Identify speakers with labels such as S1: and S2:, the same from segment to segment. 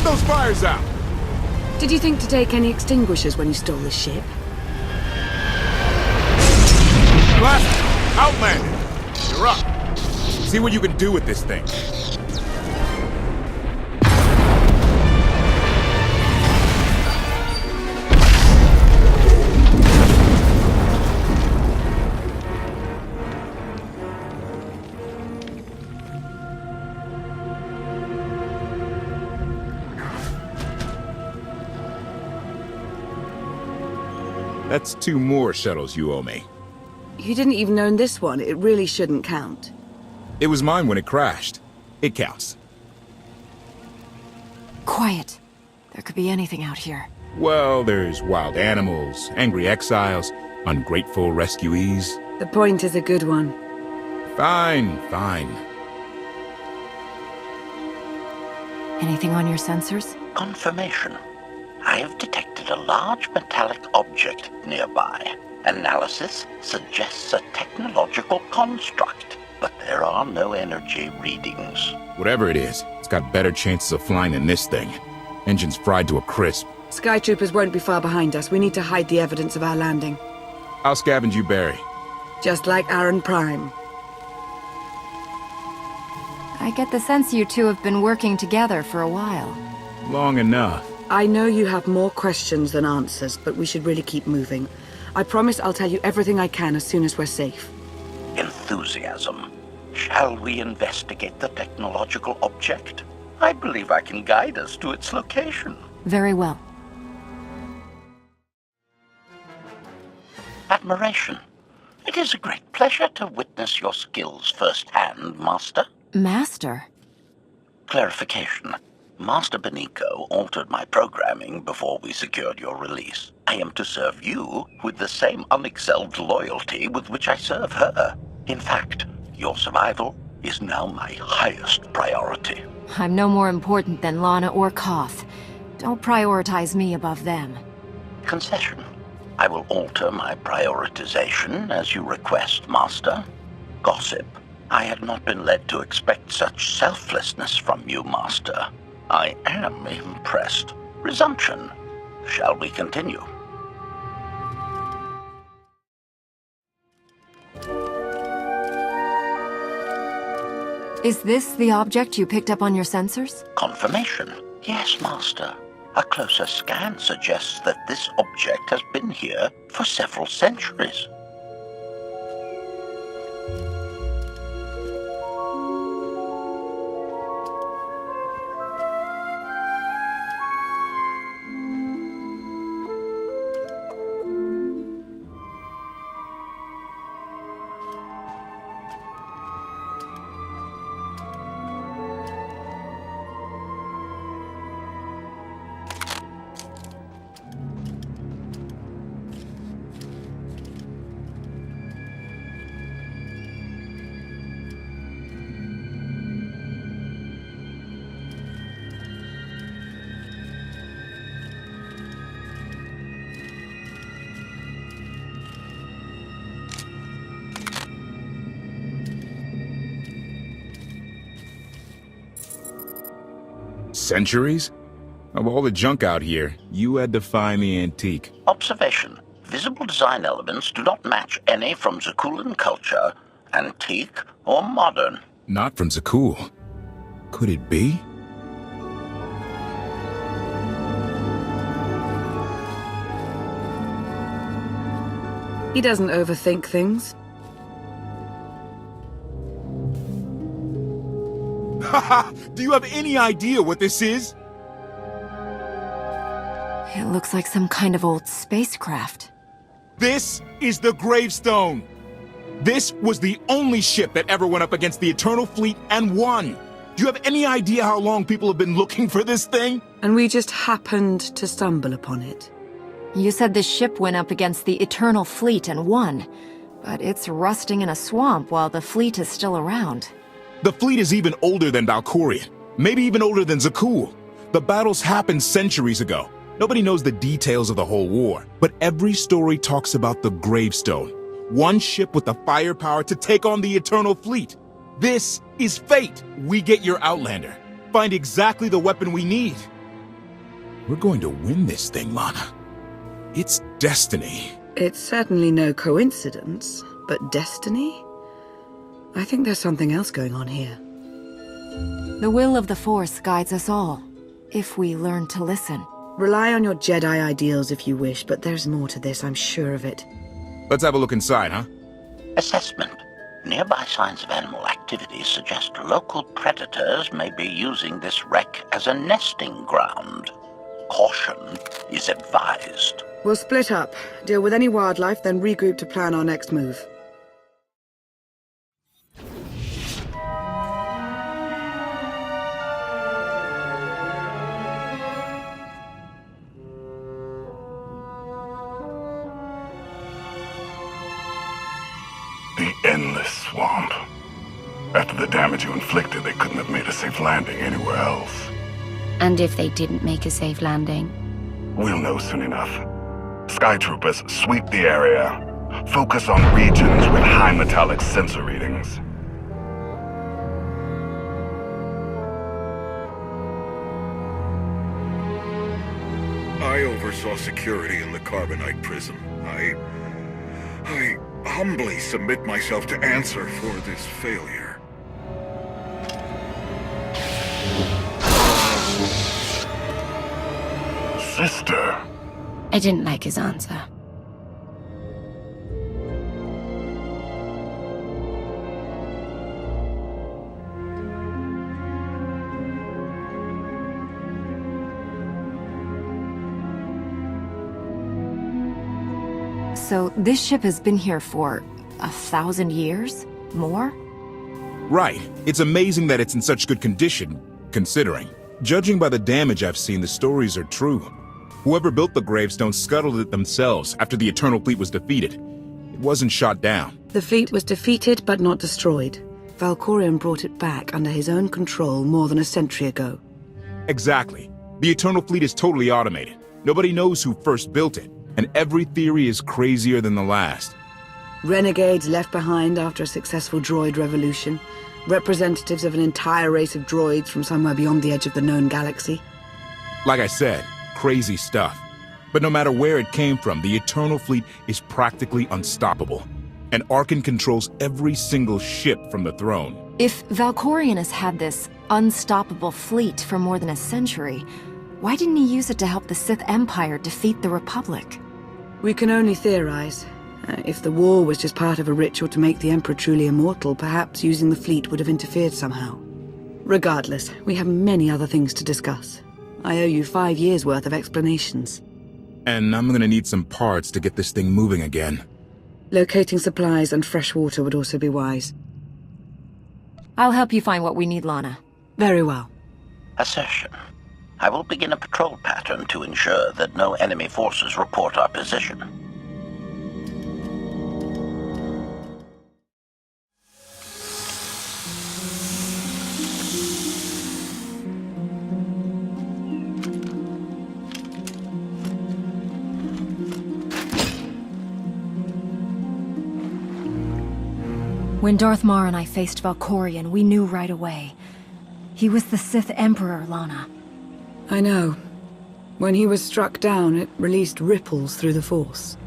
S1: those fires out!
S2: Did you think to take any extinguishers when you stole this ship?
S1: Blast! Outlander! You're up. See what you can do with this thing. That's 2 more shuttles you owe me.
S2: You didn't even own this one. It really shouldn't count.
S1: It was mine when it crashed. It counts.
S3: Quiet. There could be anything out here.
S1: Well, there's wild animals, angry exiles, ungrateful rescuees.
S2: The point is a good one.
S1: Fine, fine.
S3: Anything on your sensors?
S4: Confirmation. I have detected a large metallic object nearby. Analysis suggests a technological construct, but there are no energy readings.
S1: Whatever it is, it's got better chances of flying than this thing. Engine's fried to a crisp.
S2: Sky troopers won't be far behind us. We need to hide the evidence of our landing.
S1: I'll scavenge you, Barry.
S2: Just like Aaron Prime.
S3: I get the sense you two have been working together for a while.
S1: Long enough.
S2: I know you have more questions than answers, but we should really keep moving. I promise I'll tell you everything I can as soon as we're safe.
S4: Enthusiasm. Shall we investigate the technological object? I believe I can guide us to its location.
S3: Very well.
S4: Admiration. It is a great pleasure to witness your skills firsthand, Master.
S3: Master?
S4: Clarification. Master Benico altered my programming before we secured your release. I am to serve you with the same unexcelled loyalty with which I serve her. In fact, your survival is now my highest priority.
S3: I'm no more important than Lana or KotFE. Don't prioritize me above them.
S4: Concession. I will alter my prioritization as you request, Master. Gossip. I had not been led to expect such selflessness from you, Master. I am impressed. Resumption. Shall we continue?
S3: Is this the object you picked up on your sensors?
S4: Confirmation. Yes, Master. A closer scan suggests that this object has been here for several centuries.
S1: Centuries? Of all the junk out here, you had to find the antique.
S4: Observation. Visible design elements do not match any from Zakuulan culture, antique or modern.
S1: Not from Zakuul. Could it be?
S2: He doesn't overthink things.
S1: Haha! Do you have any idea what this is?
S3: It looks like some kind of old spacecraft.
S1: This is the Gravestone. This was the only ship that ever went up against the Eternal Fleet and won. Do you have any idea how long people have been looking for this thing?
S2: And we just happened to stumble upon it.
S3: You said the ship went up against the Eternal Fleet and won, but it's rusting in a swamp while the fleet is still around.
S1: The fleet is even older than Valkorion, maybe even older than Zakuul. The battles happened centuries ago. Nobody knows the details of the whole war, but every story talks about the Gravestone. One ship with the firepower to take on the Eternal Fleet. This is fate. We get your Outlander. Find exactly the weapon we need. We're going to win this thing, Lana. It's destiny.
S2: It's certainly no coincidence, but destiny? I think there's something else going on here.
S3: The will of the Force guides us all, if we learn to listen.
S2: Rely on your Jedi ideals if you wish, but there's more to this, I'm sure of it.
S1: Let's have a look inside, huh?
S4: Assessment. Nearby signs of animal activity suggest local predators may be using this wreck as a nesting ground. Caution is advised.
S2: We'll split up, deal with any wildlife, then regroup to plan our next move.
S5: The endless swamp. After the damage you inflicted, they couldn't have made a safe landing anywhere else.
S6: And if they didn't make a safe landing?
S5: We'll know soon enough. Sky Troopers, sweep the area. Focus on regions with high metallic sensor readings.
S7: I oversaw security in the Carbonite prison. I humbly submit myself to answer for this failure.
S5: Sister.
S6: I didn't like his answer.
S3: So this ship has been here for 1,000 years? More?
S1: Right. It's amazing that it's in such good condition, considering. Judging by the damage I've seen, the stories are true. Whoever built the Gravestone scuttled it themselves after the Eternal Fleet was defeated. It wasn't shot down.
S2: The fleet was defeated but not destroyed. Valkorion brought it back under his own control more than a century ago.
S1: Exactly. The Eternal Fleet is totally automated. Nobody knows who first built it, and every theory is crazier than the last.
S2: Renegades left behind after a successful droid revolution. Representatives of an entire race of droids from somewhere beyond the edge of the known galaxy.
S1: Like I said, crazy stuff. But no matter where it came from, the Eternal Fleet is practically unstoppable. And Arkan controls every single ship from the throne.
S3: If Valkorion has had this unstoppable fleet for more than a century, why didn't he use it to help the Sith Empire defeat the Republic?
S2: We can only theorize. If the war was just part of a ritual to make the Emperor truly immortal, perhaps using the fleet would have interfered somehow. Regardless, we have many other things to discuss. I owe you 5 years' worth of explanations.
S1: And I'm gonna need some parts to get this thing moving again.
S2: Locating supplies and fresh water would also be wise.
S3: I'll help you find what we need, Lana.
S2: Very well.
S4: Assertion. I will begin a patrol pattern to ensure that no enemy forces report our position.
S3: When Darth Mar and I faced Valkorion, we knew right away. He was the Sith Emperor, Lana.
S2: I know. When he was struck down, it released ripples through the Force.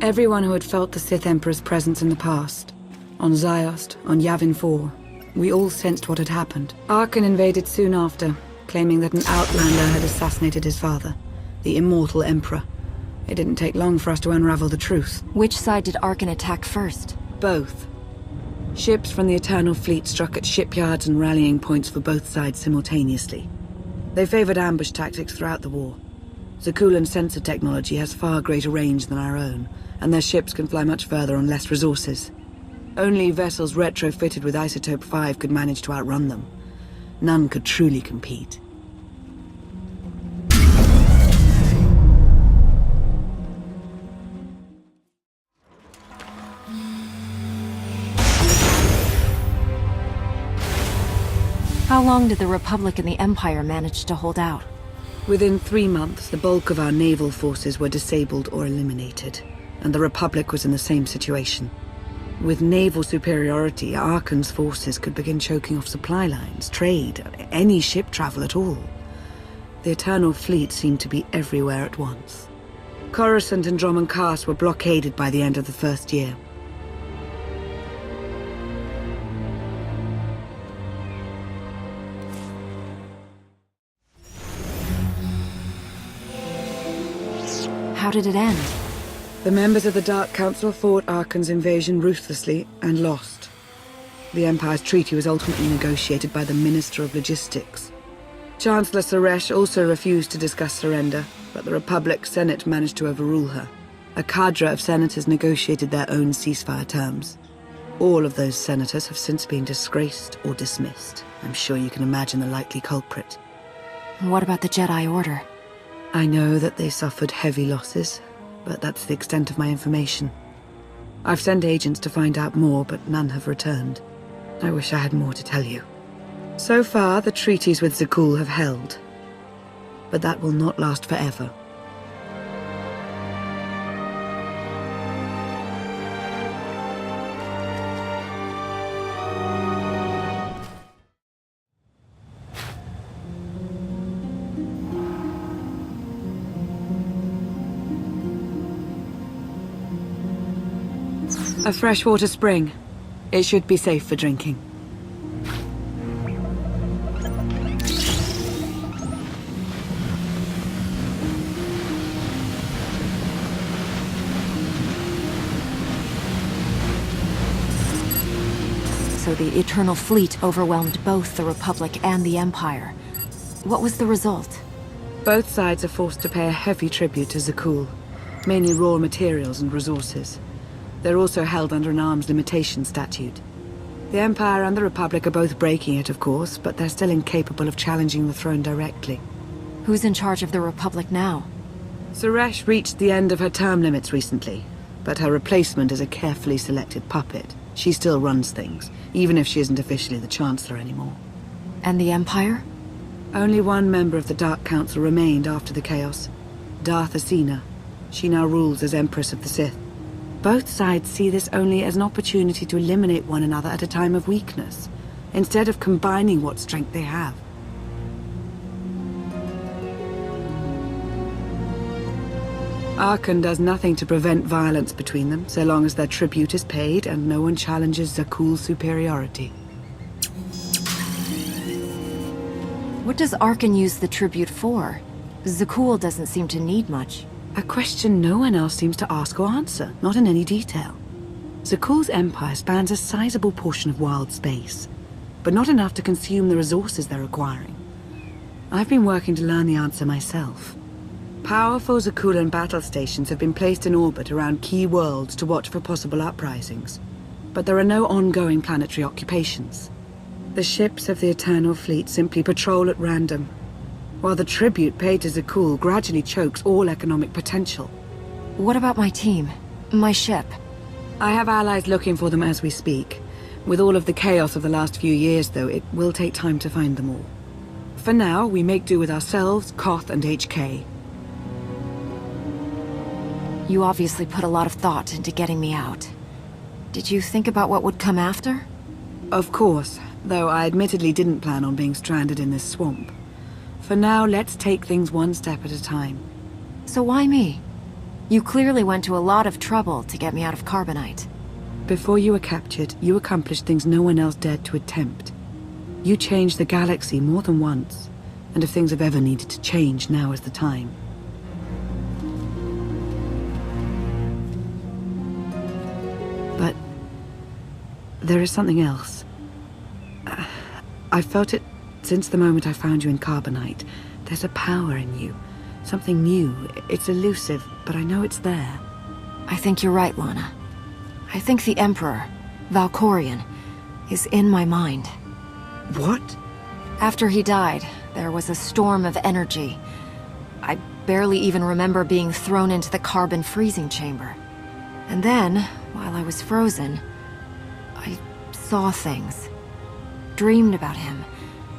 S2: Everyone who had felt the Sith Emperor's presence in the past, on Ziost, on Yavin 4, we all sensed what had happened. Arkan invaded soon after, claiming that an outlander had assassinated his father, the immortal Emperor. It didn't take long for us to unravel the truth.
S3: Which side did Arkan attack first?
S2: Both. Ships from the Eternal Fleet struck at shipyards and rallying points for both sides simultaneously. They favored ambush tactics throughout the war. Zakulan's sensor technology has far greater range than our own, and their ships can fly much further on less resources. Only vessels retrofitted with Isotope 5 could manage to outrun them. None could truly compete.
S3: How long did the Republic and the Empire manage to hold out?
S2: Within 3 months, the bulk of our naval forces were disabled or eliminated, and the Republic was in the same situation. With naval superiority, Arkan's forces could begin choking off supply lines, trade, any ship travel at all. The Eternal Fleet seemed to be everywhere at once. Coruscant and Dromund Kaas were blockaded by the end of the first year.
S3: How did it end?
S2: The members of the Dark Council fought Arkan's invasion ruthlessly and lost. The Empire's treaty was ultimately negotiated by the Minister of Logistics. Chancellor Suresh also refused to discuss surrender, but the Republic Senate managed to overrule her. A cadre of senators negotiated their own ceasefire terms. All of those senators have since been disgraced or dismissed. I'm sure you can imagine the likely culprit.
S3: What about the Jedi Order?
S2: I know that they suffered heavy losses, but that's the extent of my information. I've sent agents to find out more, but none have returned. I wish I had more to tell you. So far, the treaties with Zakuul have held, but that will not last forever. A freshwater spring. It should be safe for drinking.
S3: So the Eternal Fleet overwhelmed both the Republic and the Empire. What was the result?
S2: Both sides are forced to pay a heavy tribute to Zakuul, mainly raw materials and resources. They're also held under an arms limitation statute. The Empire and the Republic are both breaking it, of course, but they're still incapable of challenging the throne directly.
S3: Who's in charge of the Republic now?
S2: Suresh reached the end of her term limits recently, but her replacement is a carefully selected puppet. She still runs things, even if she isn't officially the Chancellor anymore.
S3: And the Empire?
S2: Only one member of the Dark Council remained after the chaos. Darth Asina. She now rules as Empress of the Sith. Both sides see this only as an opportunity to eliminate one another at a time of weakness, instead of combining what strength they have. Arkan does nothing to prevent violence between them, so long as their tribute is paid and no one challenges Zakuul's superiority.
S3: What does Arkan use the tribute for? Zakuul doesn't seem to need much.
S2: A question no one else seems to ask or answer, not in any detail. Zakuul's empire spans a sizable portion of wild space, but not enough to consume the resources they're acquiring. I've been working to learn the answer myself. Powerful Zakuulan battle stations have been placed in orbit around key worlds to watch for possible uprisings, but there are no ongoing planetary occupations. The ships of the Eternal Fleet simply patrol at random, while the tribute paid to Zakuul gradually chokes all economic potential.
S3: What about my team? My ship?
S2: I have allies looking for them as we speak. With all of the chaos of the last few years, though, it will take time to find them all. For now, we make do with ourselves, Koth, and HK.
S3: You obviously put a lot of thought into getting me out. Did you think about what would come after?
S2: Of course, though I admittedly didn't plan on being stranded in this swamp. For now, let's take things one step at a time.
S3: So why me? You clearly went to a lot of trouble to get me out of Carbonite.
S2: Before you were captured, you accomplished things no one else dared to attempt. You changed the galaxy more than once, and if things have ever needed to change, now is the time. But there is something else. I've felt it since the moment I found you in Carbonite. There's a power in you. Something new. It's elusive, but I know it's there.
S3: I think you're right, Lana. I think the Emperor, Valkorion, is in my mind.
S2: What?
S3: After he died, there was a storm of energy. I barely even remember being thrown into the carbon freezing chamber. And then, while I was frozen, I saw things. Dreamed about him.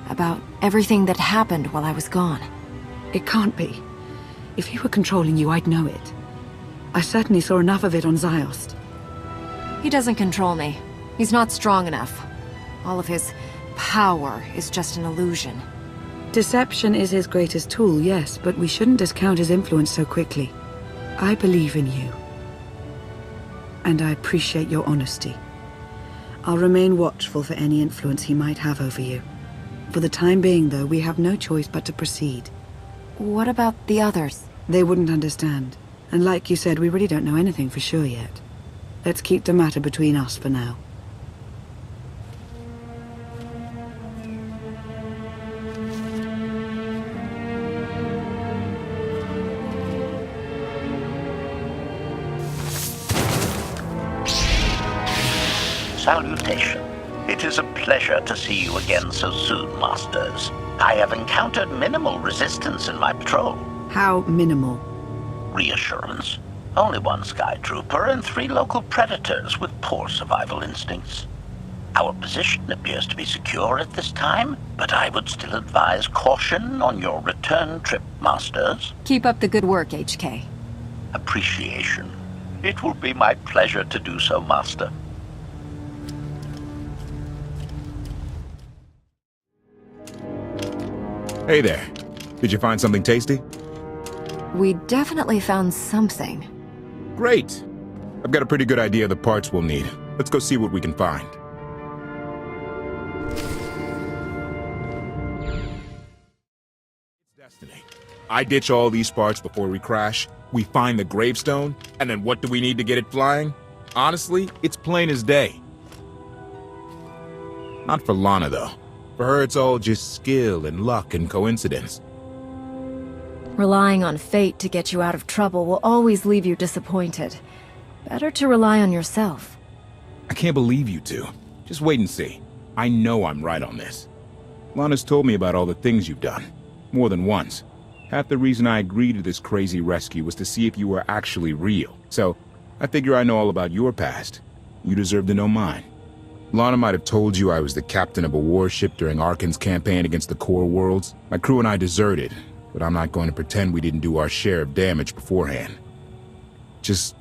S3: About everything that happened while I was gone.
S2: It can't be. If he were controlling you, I'd know it. I certainly saw enough of it on Ziost.
S3: He doesn't control me. He's not strong enough. All of his power is just an illusion.
S2: Deception is his greatest tool, yes, but we shouldn't discount his influence so quickly. I believe in you. And I appreciate your honesty. I'll remain watchful for any influence he might have over you. For the time being, though, we have no choice but to proceed.
S3: What about the others?
S2: They wouldn't understand. And like you said, we really don't know anything for sure yet. Let's keep the matter between us for now.
S4: Salutation. It is a pleasure to see you again so soon, Masters. I have encountered minimal resistance in my patrol.
S2: How minimal?
S4: Reassurance. Only one Sky Trooper and 3 local predators with poor survival instincts. Our position appears to be secure at this time, but I would still advise caution on your return trip, Masters.
S3: Keep up the good work, HK.
S4: Appreciation. It will be my pleasure to do so, Master.
S1: Hey there. Did you find something tasty?
S3: We definitely found something.
S1: Great. I've got a pretty good idea of the parts we'll need. Let's go see what we can find. It's destiny. I ditch all these parts before we crash, we find the Gravestone, and then what do we need to get it flying? Honestly, it's plain as day. Not for Lana, though. For her, it's all just skill and luck and coincidence.
S3: Relying on fate to get you out of trouble will always leave you disappointed. Better to rely on yourself.
S1: I can't believe you two. Just wait and see. I know I'm right on this. Lana's told me about all the things you've done. More than once. Half the reason I agreed to this crazy rescue was to see if you were actually real. So, I figure I know all about your past. You deserve to know mine. Lana might have told you I was the captain of a warship during Arkan's campaign against the Core Worlds. My crew and I deserted, but I'm not going to pretend we didn't do our share of damage beforehand. Just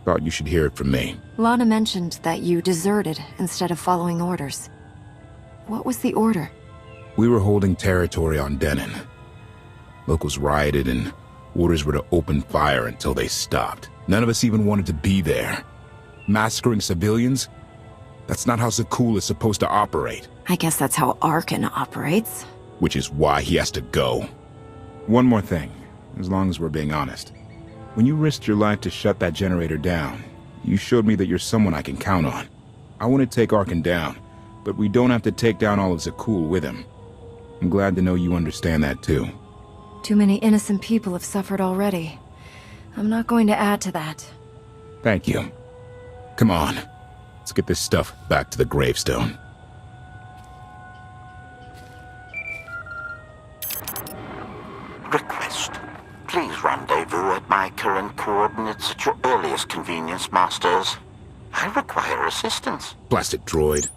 S1: thought you should hear it from me.
S3: Lana mentioned that you deserted instead of following orders. What was the order?
S1: We were holding territory on Denon. Locals rioted and orders were to open fire until they stopped. None of us even wanted to be there. Massacring civilians? That's not how Zakul is supposed to operate.
S3: I guess that's how Arkan operates.
S1: Which is why he has to go. One more thing, as long as we're being honest. When you risked your life to shut that generator down, you showed me that you're someone I can count on. I want to take Arkan down, but we don't have to take down all of Zakul with him. I'm glad to know you understand that too.
S3: Too many innocent people have suffered already. I'm not going to add to that.
S1: Thank you. Come on. Let's get this stuff back to the Gravestone.
S4: Request. Please rendezvous at my current coordinates at your earliest convenience, Masters. I require assistance.
S1: Blasted droid.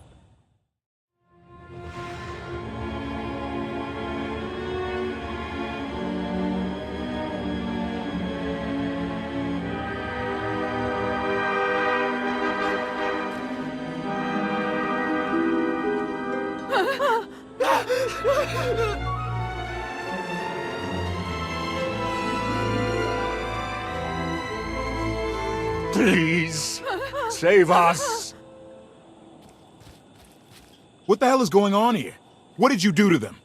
S7: Please, save us.
S1: What the hell is going on here? What did you do to them?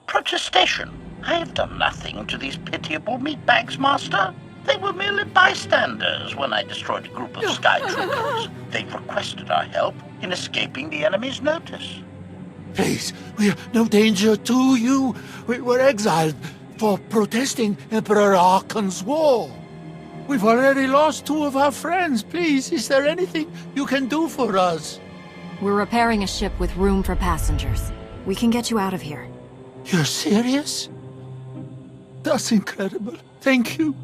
S4: Protestation. I have done nothing to these pitiable meatbags, Master. They were merely bystanders when I destroyed a group of Sky Troopers. They requested our help in escaping the enemy's notice.
S8: Please, we are no danger to you. We were exiled for protesting Emperor Arkan's war. We've already lost 2 of our friends. Please, is there anything you can do for us?
S3: We're repairing a ship with room for passengers. We can get you out of here.
S8: You're serious? That's incredible. Thank you.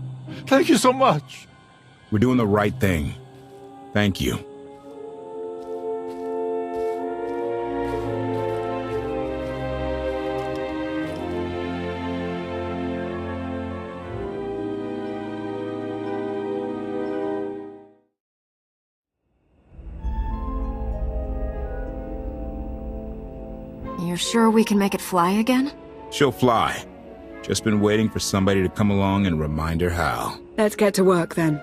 S8: Thank you so much.
S1: We're doing the right thing. Thank you.
S3: You're sure we can make it fly again?
S1: She'll fly. Just been waiting for somebody to come along and remind her how.
S2: Let's get to work then.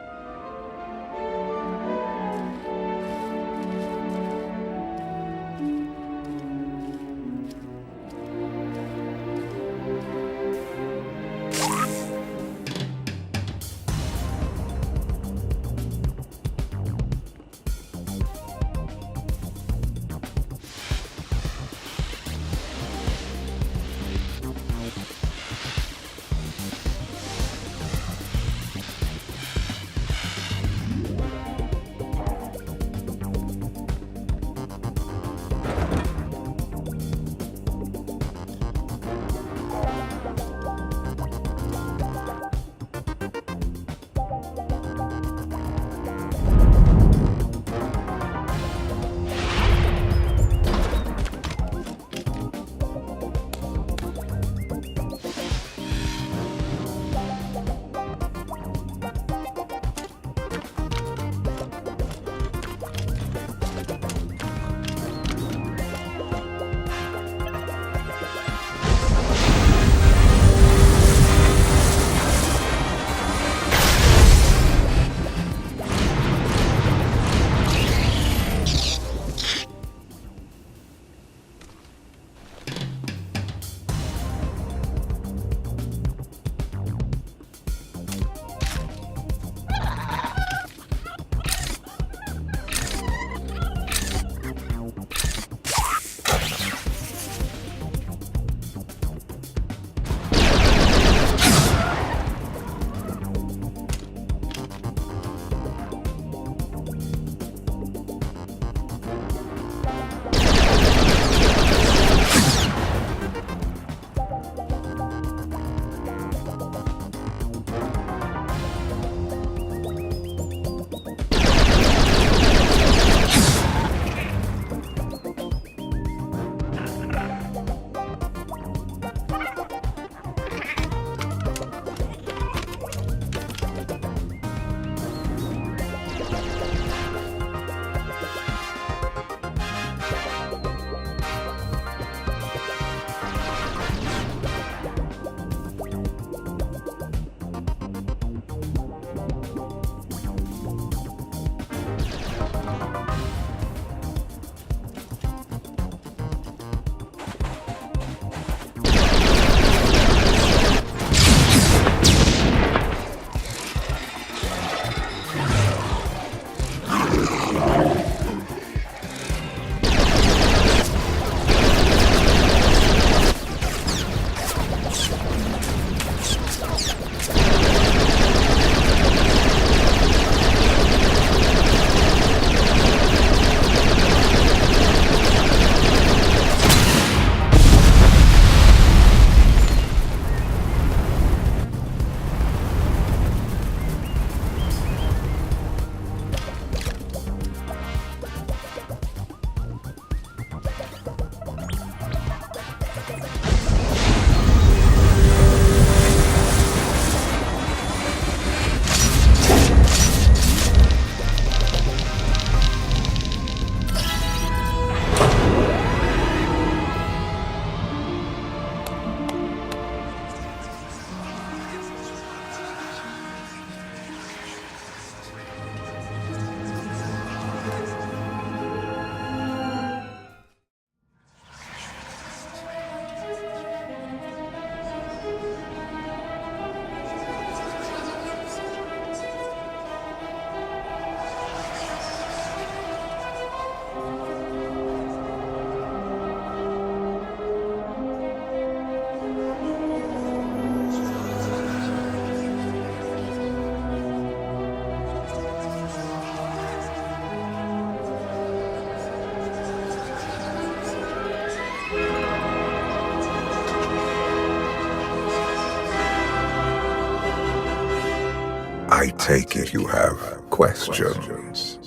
S9: I take it you have questions.